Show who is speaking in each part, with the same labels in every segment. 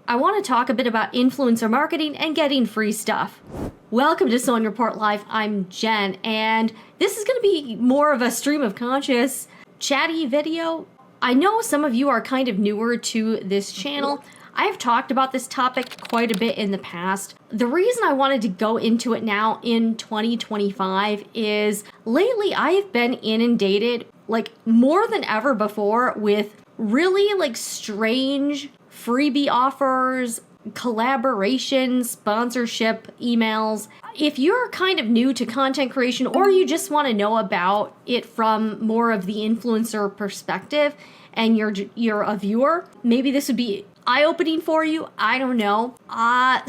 Speaker 1: I want to talk a bit about influencer marketing and getting free stuff. Welcome to Sewing Report Live. I'm Jen, and this is going to be more of a stream of conscious, chatty video. I know some of you are kind of newer to this channel. I've talked about this topic quite a bit in the past. The reason I wanted to go into it now in 2025 is lately I've been inundated like more than ever before with really like strange freebie offers, collaboration, sponsorship emails. If you're kind of new to content creation or you just want to know about it from more of the influencer perspective and you're a viewer, maybe this would be eye-opening for you. I don't know. All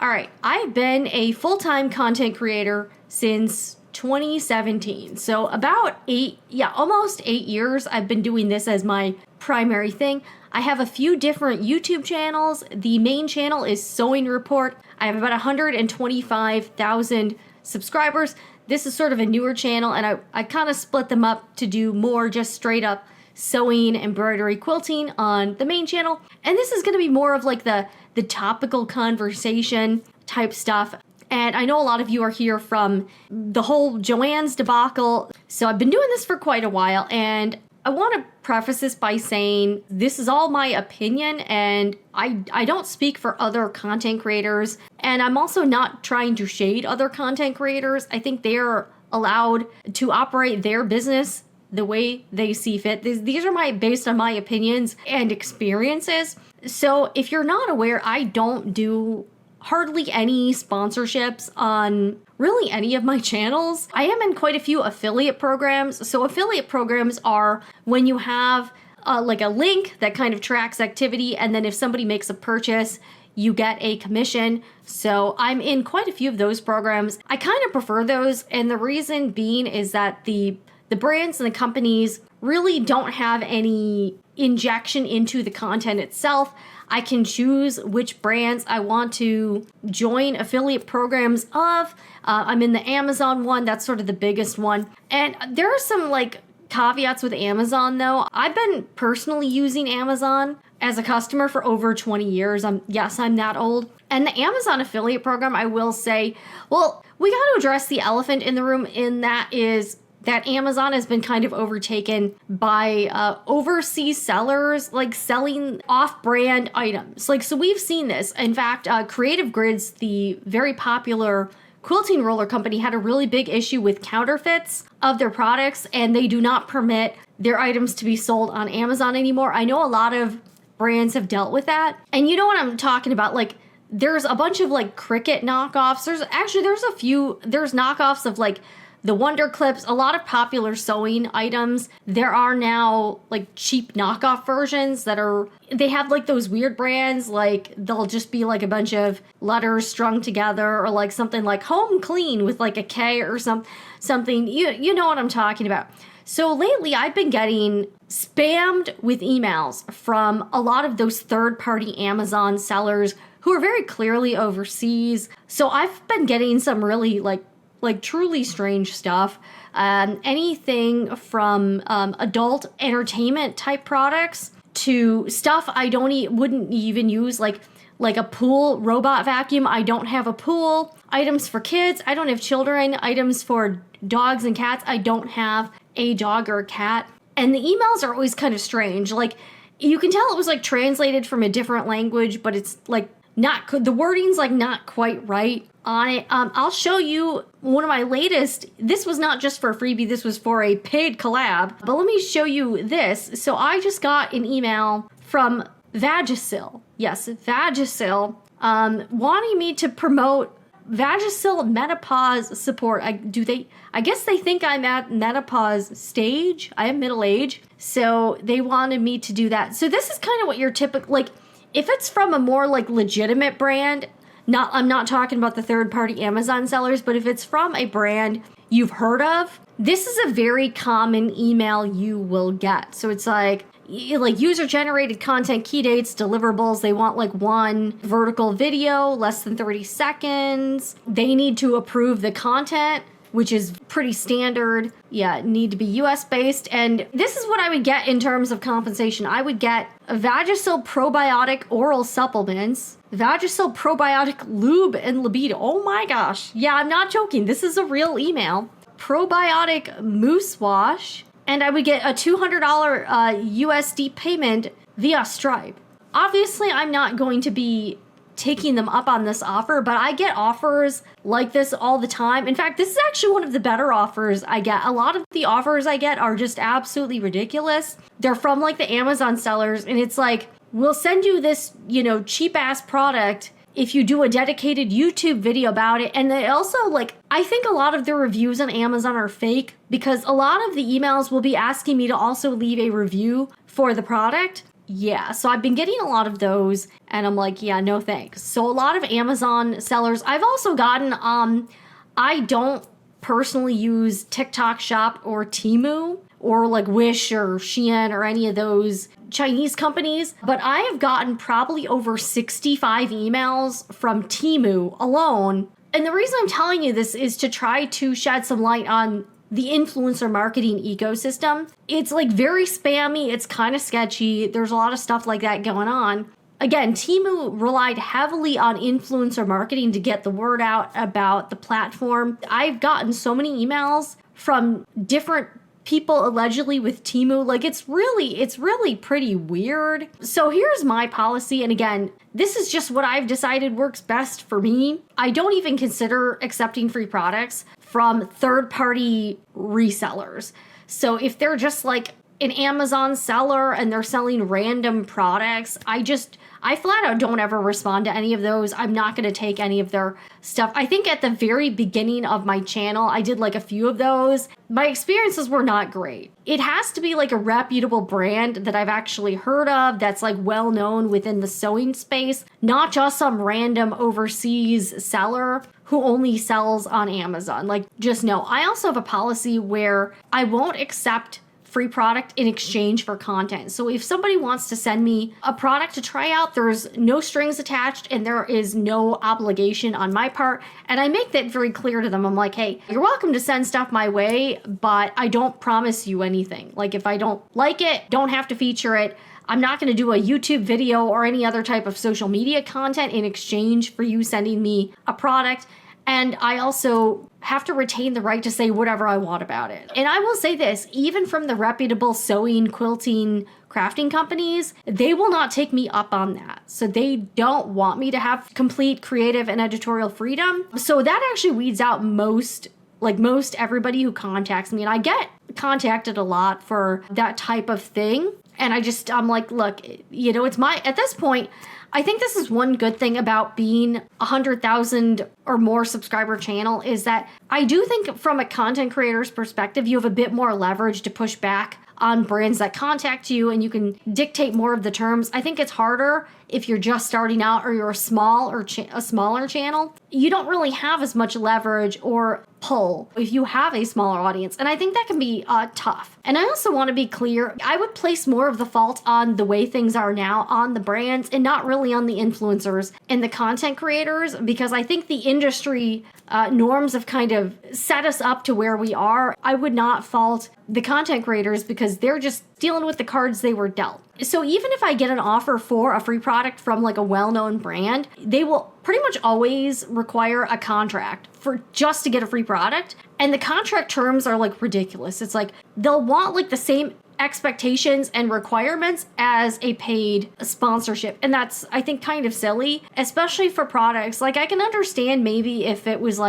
Speaker 1: right. I've been a full-time content creator since 2017. So about almost 8 years I've been doing this as my primary thing. I have a few different YouTube channels. The main channel is Sewing Report. I have about 125,000 subscribers. This is sort of a newer channel, and I kind of split them up to do more just straight up sewing, embroidery, quilting on the main channel. And this is going to be more of like the topical conversation type stuff. And I know a lot of you are here from the whole Joanne's debacle. So I've been doing this for quite a while, and I want to preface this by saying this is all my opinion, and I don't speak for other content creators, and I'm also not trying to shade other content creators. I think they're allowed to operate their business the way they see fit. These are based on my opinions and experiences. So if you're not aware, I don't do hardly any sponsorships on really any of my channels. I am in quite a few affiliate programs. So affiliate programs are when you have like a link that kind of tracks activity, and then if somebody makes a purchase, you get a commission. So I'm in quite a few of those programs. I kind of prefer those, and the reason being is that the brands and the companies really don't have any injection into the content itself. I can choose which brands I want to join affiliate programs of. I'm in the Amazon one. That's sort of the biggest one. And there are some like caveats with Amazon though. I've been personally using Amazon as a customer for over 20 years. I'm that old. And the Amazon affiliate program, I will say, well, we got to address the elephant in the room, in that is that Amazon has been kind of overtaken by overseas sellers, like selling off-brand items. Like, so we've seen this. In fact, Creative Grids, the very popular quilting roller company, had a really big issue with counterfeits of their products, and they do not permit their items to be sold on Amazon anymore. I know a lot of brands have dealt with that. And you know what I'm talking about? Like, there's a bunch of like Cricut knockoffs. There's knockoffs of like the Wonder Clips, a lot of popular sewing items. There are now like cheap knockoff versions they have like those weird brands, like they'll just be like a bunch of letters strung together, or like something like Home Clean with like a K or something. You know what I'm talking about. So lately I've been getting spammed with emails from a lot of those third-party Amazon sellers who are very clearly overseas. So I've been getting some really like truly strange stuff. Anything from adult entertainment type products to stuff I wouldn't even use, like a pool robot vacuum. I don't have a pool. Items for kids. I don't have children. Items for dogs and cats. I don't have a dog or a cat. And the emails are always kind of strange. Like, you can tell it was like translated from a different language, but it's like the wording's like not quite right on it. I'll show you one of my latest. This was not just for a freebie, this was for a paid collab. But let me show you this. So I just got an email from Vagisil. Yes, Vagisil, wanting me to promote Vagisil menopause support. I guess they think I'm at menopause stage. I am middle age. So they wanted me to do that. So this is kind of what your typical, like, if it's from a more like legitimate brand, I'm not talking about the third-party Amazon sellers, but if it's from a brand you've heard of, this is a very common email you will get. So it's like user-generated content, key dates, deliverables. They want like one vertical video, less than 30 seconds. They need to approve the content which is pretty standard. Yeah, need to be US based. And this is what I would get in terms of compensation. I would get Vagisil probiotic oral supplements, Vagisil probiotic lube and libido. Oh my gosh. Yeah, I'm not joking. This is a real email. Probiotic mousse wash. And I would get a $200 USD payment via Stripe. Obviously, I'm not going to be taking them up on this offer, but I get offers like this all the time. In fact, this is actually one of the better offers I get. A lot of the offers I get are just absolutely ridiculous. They're from like the Amazon sellers, and it's like, we'll send you this, cheap ass product if you do a dedicated YouTube video about it. And they also, I think a lot of the reviews on Amazon are fake, because a lot of the emails will be asking me to also leave a review for the product. Yeah, so I've been getting a lot of those, and I'm like, yeah, no thanks. So a lot of Amazon sellers. I've also gotten, I don't personally use TikTok Shop or Temu or like Wish or Shein or any of those Chinese companies, but I have gotten probably over 65 emails from Temu alone. And the reason I'm telling you this is to try to shed some light on the influencer marketing ecosystem. It's like very spammy. It's kind of sketchy. There's a lot of stuff like that going on. Again, Temu relied heavily on influencer marketing to get the word out about the platform. I've gotten so many emails from different people allegedly with Temu. It's really pretty weird. So here's my policy. And again, this is just what I've decided works best for me. I don't even consider accepting free products from third-party resellers. So if they're just like an Amazon seller and they're selling random products, I flat out don't ever respond to any of those. I'm not going to take any of their stuff. I think at the very beginning of my channel, I did a few of those. My experiences were not great. It has to be a reputable brand that I've actually heard of, that's well known within the sewing space, not just some random overseas seller who only sells on Amazon. Just no. I also have a policy where I won't accept free product in exchange for content. So if somebody wants to send me a product to try out, there's no strings attached and there is no obligation on my part. And I make that very clear to them. I'm like, hey, you're welcome to send stuff my way, but I don't promise you anything. If I don't like it, don't have to feature it. I'm not going to do a YouTube video or any other type of social media content in exchange for you sending me a product. And I also have to retain the right to say whatever I want about it. And I will say this, even from the reputable sewing, quilting, crafting companies, they will not take me up on that. So they don't want me to have complete creative and editorial freedom. So that actually weeds out most everybody who contacts me. And I get contacted a lot for that type of thing. And I'm like, look, it's at this point, I think this is one good thing about being 100,000 or more subscriber channel, is that I do think from a content creator's perspective, you have a bit more leverage to push back on brands that contact you, and you can dictate more of the terms. I think it's harder if you're just starting out or you're a smaller channel. You don't really have as much leverage or pull if you have a smaller audience. And I think that can be tough. And I also want to be clear, I would place more of the fault on the way things are now on the brands and not really on the influencers and the content creators, because I think the industry norms have kind of set us up to where we are. I would not fault the content creators because they're just dealing with the cards they were dealt. So even if I get an offer for a free product from a well-known brand, they will pretty much always require a contract for just to get a free product. And the contract terms are ridiculous. It's they'll want the same expectations and requirements as a paid sponsorship. And that's, I think, kind of silly, especially for products. I can understand maybe if it was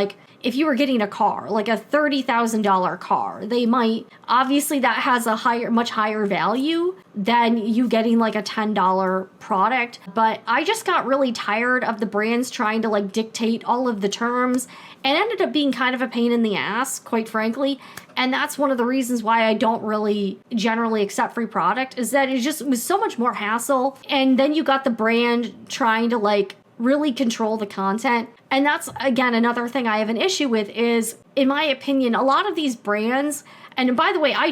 Speaker 1: if you were getting a car, a $30,000 car, they might, obviously that has a much higher value than you getting a $10 product. But I just got really tired of the brands trying to dictate all of the terms, and ended up being kind of a pain in the ass, quite frankly. And that's one of the reasons why I don't really generally accept free product, is that it was so much more hassle. And then you got the brand trying to really control the content. And that's, again, another thing I have an issue with is, in my opinion, a lot of these brands, and by the way, I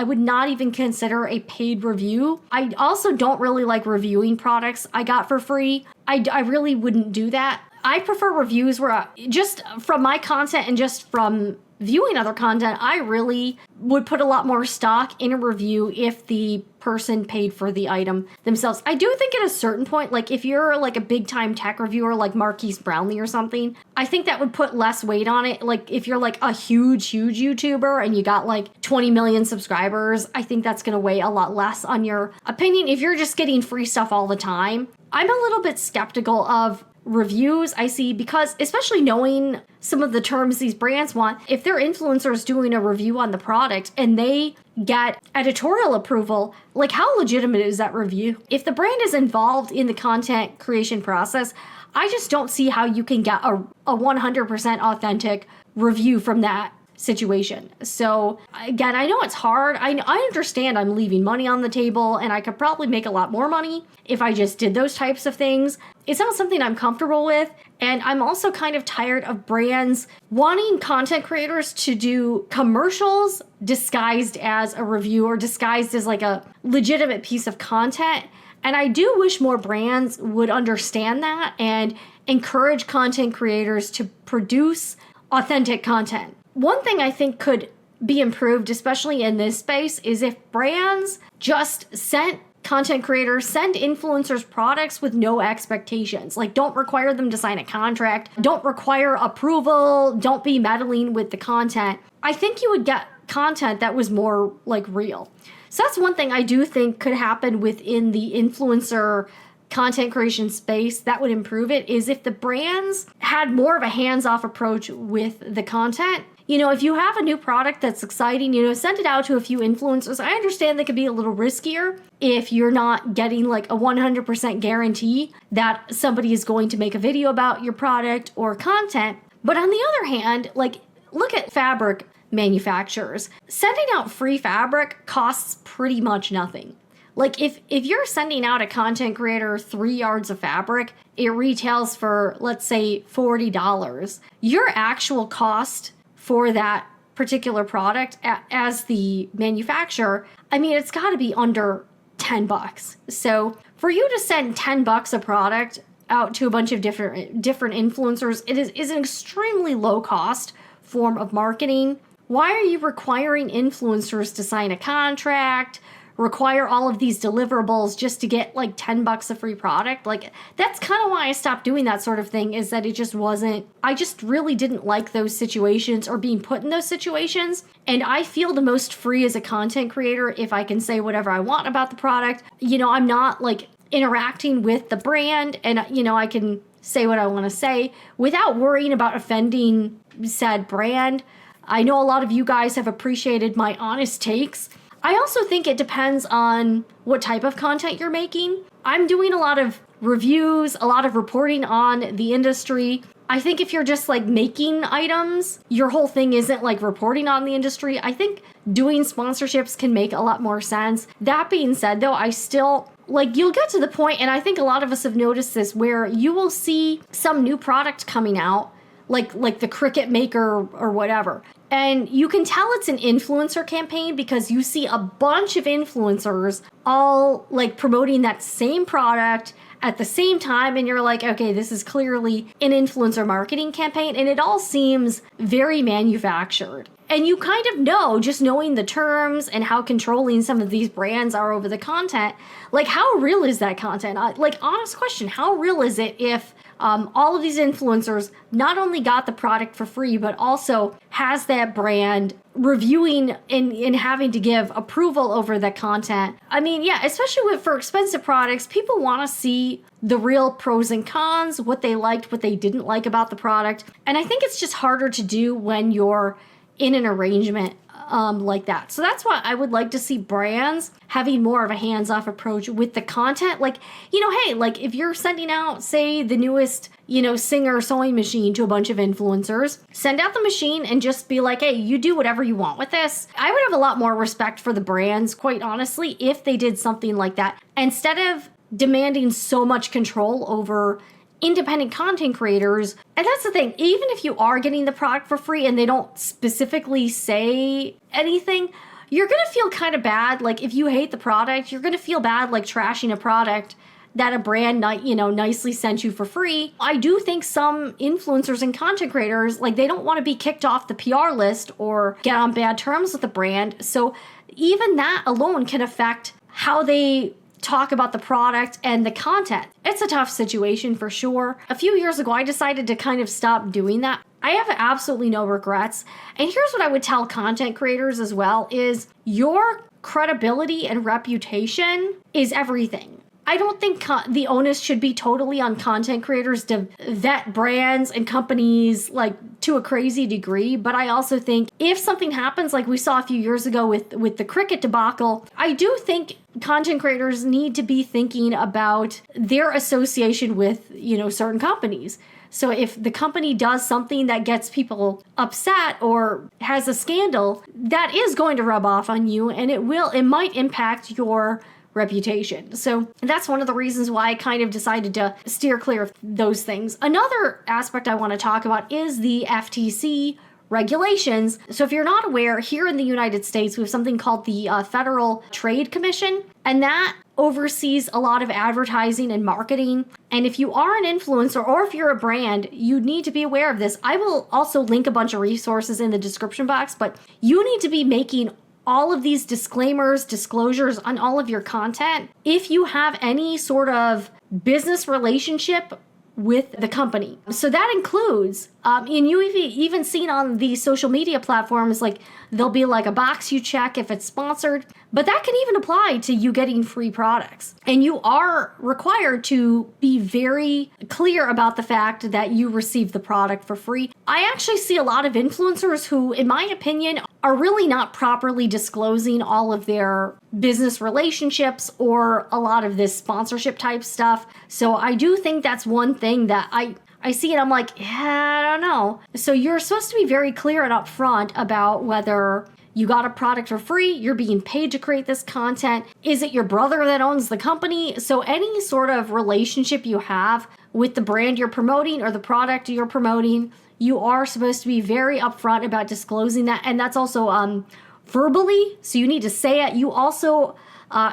Speaker 1: would not even consider a paid review. I also don't really like reviewing products I got for free. I really wouldn't do that. I prefer reviews where just from my content and just from viewing other content, I really would put a lot more stock in a review if the person paid for the item themselves. I do think at a certain point, like if you're like a big time tech reviewer like Marquise Brownlee or something, I think that would put less weight on it. Like if you're like a huge YouTuber and you got like 20 million subscribers, I think that's going to weigh a lot less on your opinion. If you're just getting free stuff all the time, I'm a little bit skeptical of reviews I see, because especially knowing some of the terms these brands want, if their influencers doing a review on the product and they get editorial approval, like how legitimate is that review? If the brand is involved in the content creation process, I just don't see how you can get a 100% authentic review from that situation. So again, I know it's hard. I understand I'm leaving money on the table and I could probably make a lot more money if I just did those types of things. It's not something I'm comfortable with. And I'm also kind of tired of brands wanting content creators to do commercials disguised as a review or disguised as like a legitimate piece of content. And I do wish more brands would understand that and encourage content creators to produce authentic content. One thing I think could be improved, especially in this space, is if brands just send influencers products with no expectations. Like, don't require them to sign a contract, don't require approval, don't be meddling with the content. I think you would get content that was more like real. So that's one thing I do think could happen within the influencer content creation space that would improve it, is if the brands had more of a hands-off approach with the content. You know, if you have a new product that's exciting, you know, send it out to a few influencers. I understand they could be a little riskier if you're not getting like a 100% guarantee that somebody is going to make a video about your product or content. But on the other hand, like, look at fabric manufacturers. Sending out free fabric costs pretty much nothing. Like if you're sending out a content creator 3 yards of fabric, it retails for, let's say, $40. Your actual cost for that particular product as the manufacturer, I mean, it's got to be under $10. So for you to send $10 a product out to a bunch of different influencers, it is an extremely low cost form of marketing. Why are you requiring influencers to sign a contract, require all of these deliverables just to get like $10 a free product? Like, that's kind of why I stopped doing that sort of thing, is that it just wasn't, I just really didn't like those situations or being put in those situations. And I feel the most free as a content creator if I can say whatever I want about the product. You know, I'm not like interacting with the brand, and you know, I can say what I want to say without worrying about offending said brand. I know a lot of you guys have appreciated my honest takes. I also think it depends on what type of content you're making. I'm doing a lot of reviews, a lot of reporting on the industry. I think if you're just like making items, your whole thing isn't like reporting on the industry. I think doing sponsorships can make a lot more sense. That being said, though, I still, like, you'll get to the point, and I think a lot of us have noticed this, where you will see some new product coming out, like the Cricut Maker or whatever. And you can tell it's an influencer campaign because you see a bunch of influencers all like promoting that same product at the same time. And you're like, okay, this is clearly an influencer marketing campaign. And it all seems very manufactured. And you kind of know, just knowing the terms and how controlling some of these brands are over the content, like, how real is that content? Like, honest question, how real is it if all of these influencers not only got the product for free, but also has that brand reviewing and having to give approval over the content? I mean, yeah, especially for expensive products, people want to see the real pros and cons, what they liked, what they didn't like about the product. And I think it's just harder to do when you're in an arrangement like that. So that's why I would like to see brands having more of a hands-off approach with the content. Like, you know, hey, like if you're sending out, say, the newest, you know, Singer sewing machine to a bunch of influencers, send out the machine and just be like, hey, you do whatever you want with this. I would have a lot more respect for the brands, quite honestly, if they did something like that, instead of demanding so much control over independent content creators. And that's the thing, even if you are getting the product for free and they don't specifically say anything, you're gonna feel kind of bad. Like, if you hate the product, you're gonna feel bad like trashing a product that a brand, nicely sent you for free. I do think some influencers and content creators, like, they don't want to be kicked off the PR list or get on bad terms with the brand. So even that alone can affect how they talk about the product and the content. It's a tough situation for sure. A few years ago, I decided to kind of stop doing that. I have absolutely no regrets. And here's what I would tell content creators as well is your credibility and reputation is everything. I don't think the onus should be totally on content creators to vet brands and companies like to a crazy degree. But I also think if something happens like we saw a few years ago with the Cricut debacle, I do think content creators need to be thinking about their association with, certain companies. So if the company does something that gets people upset or has a scandal, that is going to rub off on you, and it might impact your reputation. So that's one of the reasons why I kind of decided to steer clear of those things. Another aspect I want to talk about is the FTC regulations. So if you're not aware, here in the United States, we have something called the Federal Trade Commission, and that oversees a lot of advertising and marketing. And if you are an influencer or if you're a brand, you need to be aware of this. I will also link a bunch of resources in the description box, but you need to be making all of these disclaimers, disclosures on all of your content if you have any sort of business relationship with the company. So that includes, and you've even seen on these social media platforms, like there'll be like a box you check if it's sponsored, but that can even apply to you getting free products. And you are required to be very clear about the fact that you receive the product for free. I actually see a lot of influencers who, in my opinion, are really not properly disclosing all of their business relationships or a lot of this sponsorship type stuff. So I do think that's one thing that I see and I'm like, yeah, I don't know. So you're supposed to be very clear and upfront about whether you got a product for free, you're being paid to create this content. Is it your brother that owns the company? So any sort of relationship you have with the brand you're promoting or the product you're promoting, you are supposed to be very upfront about disclosing that. And that's also verbally, so you need to say it. You also,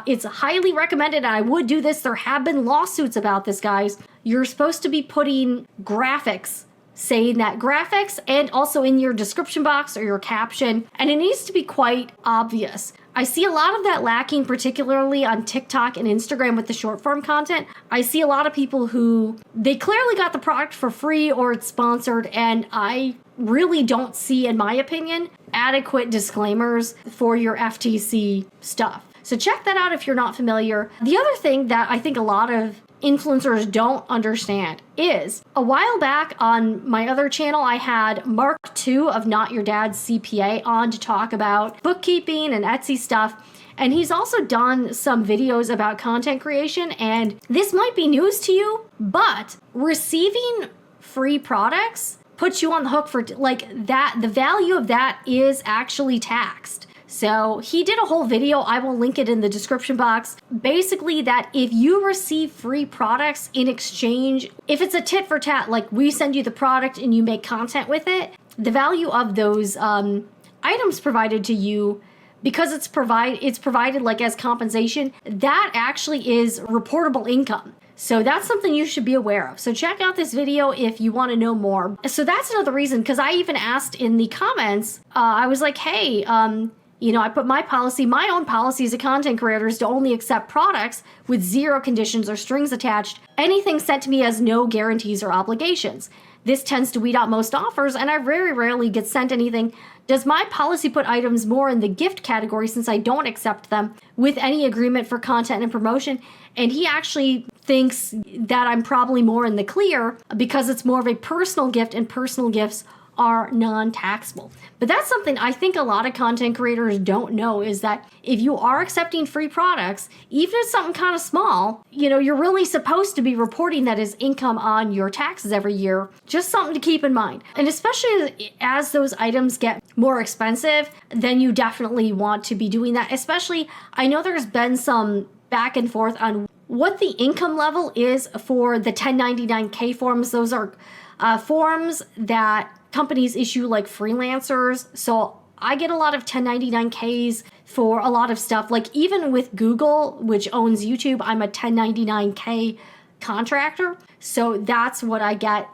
Speaker 1: it's highly recommended, and I would do this. There have been lawsuits about this, guys. You're supposed to be putting graphics, saying that graphics, and also in your description box or your caption, and it needs to be quite obvious. I see a lot of that lacking, particularly on TikTok and Instagram with the short form content. I see a lot of people who, they clearly got the product for free or it's sponsored, and I really don't see, in my opinion, adequate disclaimers for your FTC stuff. So check that out if you're not familiar. The other thing that I think a lot of influencers don't understand is, a while back on my other channel, I had Mark II of Not Your Dad's CPA on to talk about bookkeeping and Etsy stuff. And he's also done some videos about content creation. And this might be news to you, but receiving free products puts you on the hook for like that. The value of that is actually taxed. So he did a whole video, I will link it in the description box, basically that if you receive free products in exchange, if it's a tit for tat, like we send you the product and you make content with it, the value of those items provided to you, because it's provided like as compensation, that actually is reportable income. So that's something you should be aware of. So check out this video if you want to know more. So that's another reason, because I even asked in the comments, I was like, hey, I put my own policy as a content creator is to only accept products with 0 conditions or strings attached. Anything sent to me has no guarantees or obligations. This tends to weed out most offers, and I very rarely get sent anything. Does my policy put items more in the gift category since I don't accept them with any agreement for content and promotion? And he actually thinks that I'm probably more in the clear because it's more of a personal gift, and personal gifts are non-taxable. But that's something I think a lot of content creators don't know, is that if you are accepting free products, even if it's something kind of small, you're really supposed to be reporting that as income on your taxes every year. Just something to keep in mind. And especially as those items get more expensive, then you definitely want to be doing that. Especially, I know there's been some back and forth on what the income level is for the 1099K forms. Those are forms that companies issue like freelancers. So I get a lot of 1099Ks for a lot of stuff. Like even with Google, which owns YouTube, I'm a 1099K contractor. So that's what I get.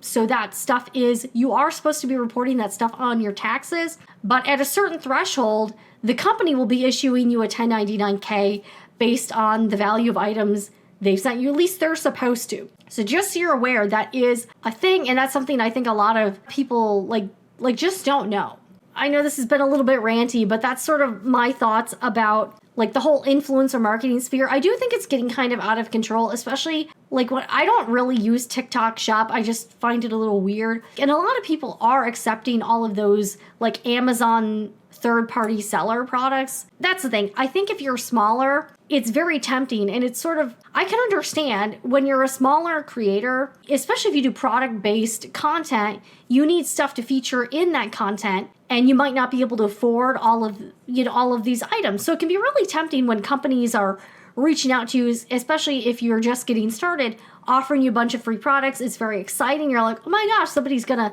Speaker 1: So that stuff is, you are supposed to be reporting that stuff on your taxes, but at a certain threshold, the company will be issuing you a 1099K based on the value of items they've sent you. At least they're supposed to. So just so you're aware, that is a thing, and that's something I think a lot of people like just don't know. I know this has been a little bit ranty, but that's sort of my thoughts about like the whole influencer marketing sphere. I do think it's getting kind of out of control, especially like when I don't really use TikTok Shop. I just find it a little weird. And a lot of people are accepting all of those like Amazon third-party seller products. That's the thing. I think if you're smaller, it's very tempting, and it's sort of, I can understand when you're a smaller creator, especially if you do product-based content, you need stuff to feature in that content, and you might not be able to afford all of these items. So it can be really tempting when companies are reaching out to you, especially if you're just getting started, offering you a bunch of free products. It's very exciting. You're like, oh my gosh, somebody's gonna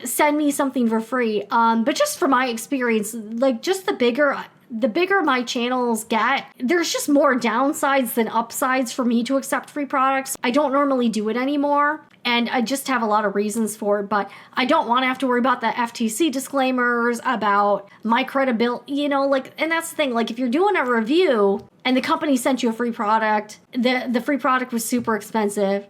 Speaker 1: send me something for free. But just from my experience, like just the bigger my channels get, there's just more downsides than upsides for me to accept free products. I don't normally do it anymore, and I just have a lot of reasons for it, but I don't want to have to worry about the FTC disclaimers, about my credibility, and that's the thing. Like if you're doing a review and the company sent you a free product, the free product was super expensive,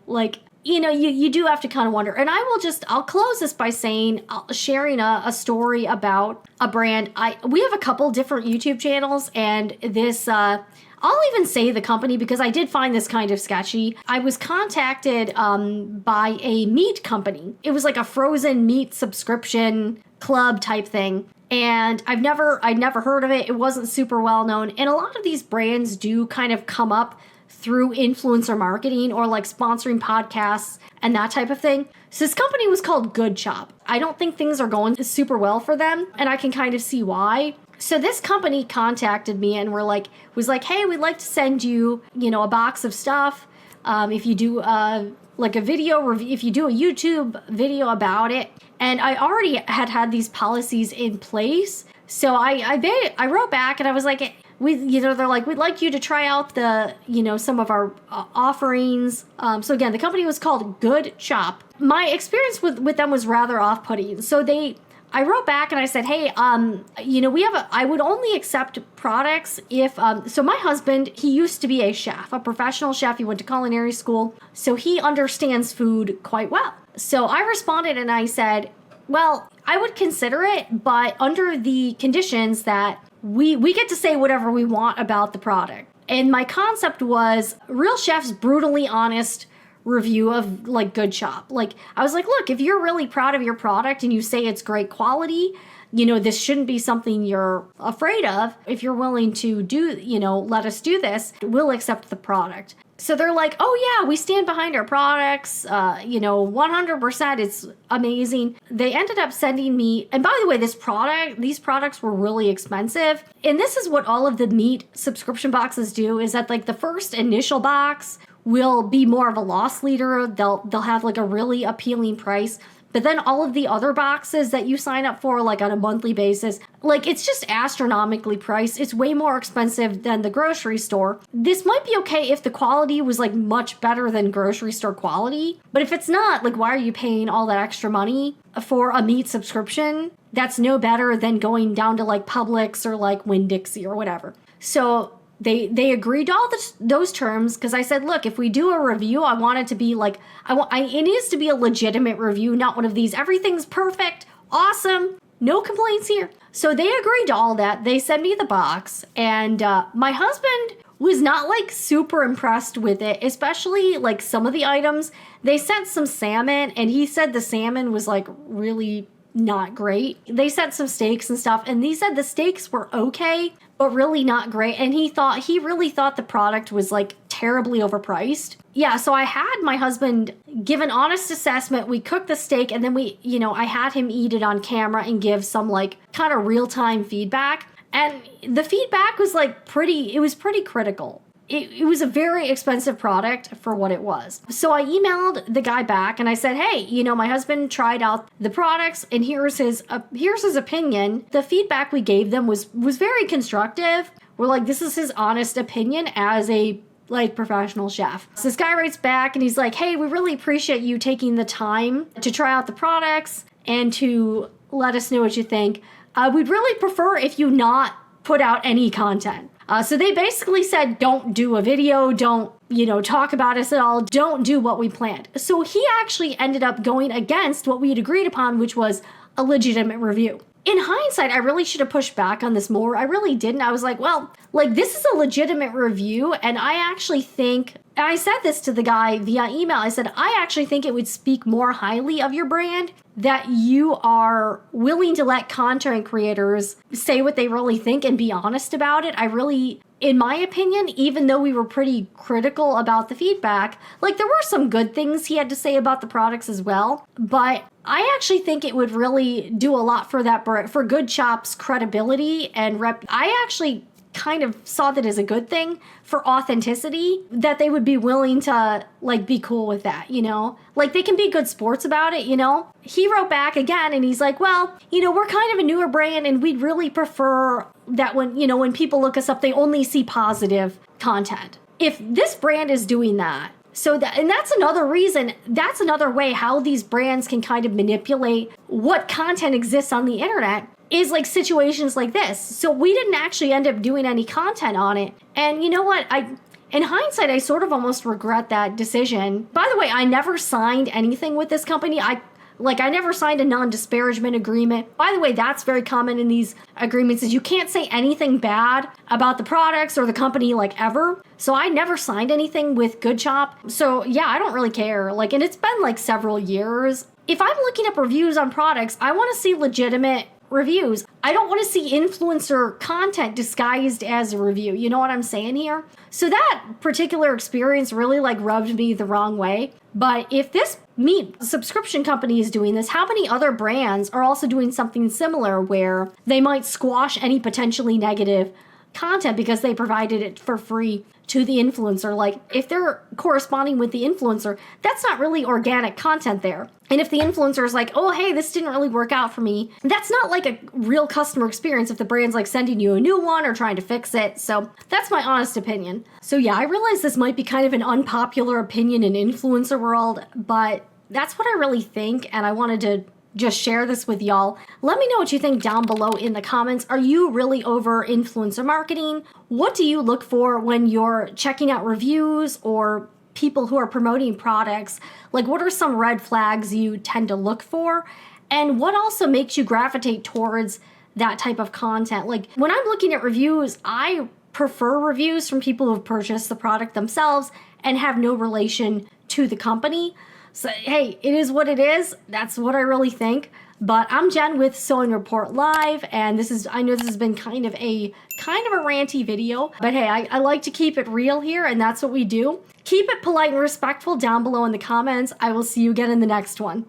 Speaker 1: you do have to kind of wonder. And I'll close this by sharing a story about a brand. We have a couple different YouTube channels, and this, I'll even say the company because I did find this kind of sketchy. I was contacted by a meat company. It was like a frozen meat subscription club type thing. And I'd never heard of it. It wasn't super well known. And a lot of these brands do kind of come up through influencer marketing or like sponsoring podcasts and that type of thing. So this company was called Good Chop. I don't think things are going super well for them, and I can kind of see why. So this company contacted me and was like, hey, we'd like to send you, a box of stuff. If you do like a video review, if you do a YouTube video about it. And I already had these policies in place. So I wrote back and I was like, they're like, we'd like you to try out some of our offerings. So again, the company was called Good Chop. My experience with them was rather off-putting. So I wrote back and I said, hey, I would only accept products if, so my husband, he used to be a chef, a professional chef. He went to culinary school, so he understands food quite well. So I responded and I said, well, I would consider it, but under the conditions that we get to say whatever we want about the product. And my concept was real chefs, brutally honest review of like Good Chop. Like I was like, look, if you're really proud of your product and you say it's great quality, this shouldn't be something you're afraid of. If you're willing to let us do this, we'll accept the product. So they're like, oh yeah, we stand behind our products, 100%, it's amazing. They ended up sending me, and by the way, these products were really expensive. And this is what all of the meat subscription boxes do, is that like the first initial box will be more of a loss leader. They'll have like a really appealing price. But then all of the other boxes that you sign up for, like on a monthly basis, like it's just astronomically priced. It's way more expensive than the grocery store. This might be okay if the quality was like much better than grocery store quality. But if it's not, like why are you paying all that extra money for a meat subscription? That's no better than going down to like Publix or like Winn-Dixie or whatever. So They agreed to all those terms because I said, look, if we do a review, I want it to be like, it needs to be a legitimate review, not one of these, everything's perfect, awesome, no complaints here. So they agreed to all that. They sent me the box, and my husband was not like super impressed with it, especially like some of the items. They sent some salmon, and he said the salmon was like really not great. They sent some steaks and stuff, and he said the steaks were okay, but really not great. And he really thought the product was like terribly overpriced. Yeah, so I had my husband give an honest assessment. We cooked the steak, and then I had him eat it on camera and give some like kind of real-time feedback. And the feedback was like pretty critical. it was a very expensive product for what it was. So I emailed the guy back and I said, hey, you know, my husband tried out the products and here's his opinion. The feedback we gave them was very constructive. We're like, this is his honest opinion as a professional chef. So this guy writes back and he's like, hey, we really appreciate you taking the time to try out the products and to let us know what you think. We'd really prefer if you not put out any content. So they basically said, don't do a video, don't, talk about us at all, don't do what we planned. So he actually ended up going against what we had agreed upon, which was a legitimate review. In hindsight, I really should have pushed back on this more. I really didn't. I was like, well, this is a legitimate review, and I actually think, and I said this to the guy via email, I said, I actually think it would speak more highly of your brand that you are willing to let content creators say what they really think and be honest about it. I really, in my opinion, even though we were pretty critical about the feedback, there were some good things he had to say about the products as well, but I actually think it would really do a lot for for Good Shop's credibility and rep. I actually kind of saw that as a good thing for authenticity, that they would be willing to be cool with that, they can be good sports about it, He wrote back again and he's like, well, we're kind of a newer brand and we'd really prefer that when people look us up, they only see positive content. If this brand is doing that, and that's another reason, that's another way how these brands can kind of manipulate what content exists on the internet is situations like this. So we didn't actually end up doing any content on it. And you know what? In hindsight, I sort of almost regret that decision. By the way, I never signed anything with this company. I never signed a non-disparagement agreement. By the way, that's very common in these agreements is you can't say anything bad about the products or the company ever. So I never signed anything with Good Shop. So yeah, I don't really care. And it's been several years. If I'm looking up reviews on products, I want to see legitimate reviews. I don't want to see influencer content disguised as a review. You know what I'm saying here? So that particular experience really rubbed me the wrong way. But if this meat subscription company is doing this, how many other brands are also doing something similar where they might squash any potentially negative content because they provided it for free to the influencer? If they're corresponding with the influencer, that's not really organic content there. And if the influencer is oh, hey, this didn't really work out for me, that's not a real customer experience if the brand's sending you a new one or trying to fix it. So that's my honest opinion. So yeah, I realize this might be kind of an unpopular opinion in influencer world, but that's what I really think, and I wanted to just share this with y'all. Let me know what you think down below in the comments. Are you really over influencer marketing? What do you look for when you're checking out reviews or people who are promoting products? What are some red flags you tend to look for? And what also makes you gravitate towards that type of content? When I'm looking at reviews, I prefer reviews from people who have purchased the product themselves and have no relation to the company. So, hey, it is what it is. That's what I really think. But I'm Jen with Sewing Report Live, and I know this has been kind of a ranty video, but hey, I like to keep it real here, and that's what we do. Keep it polite and respectful down below in the comments. I will see you again in the next one.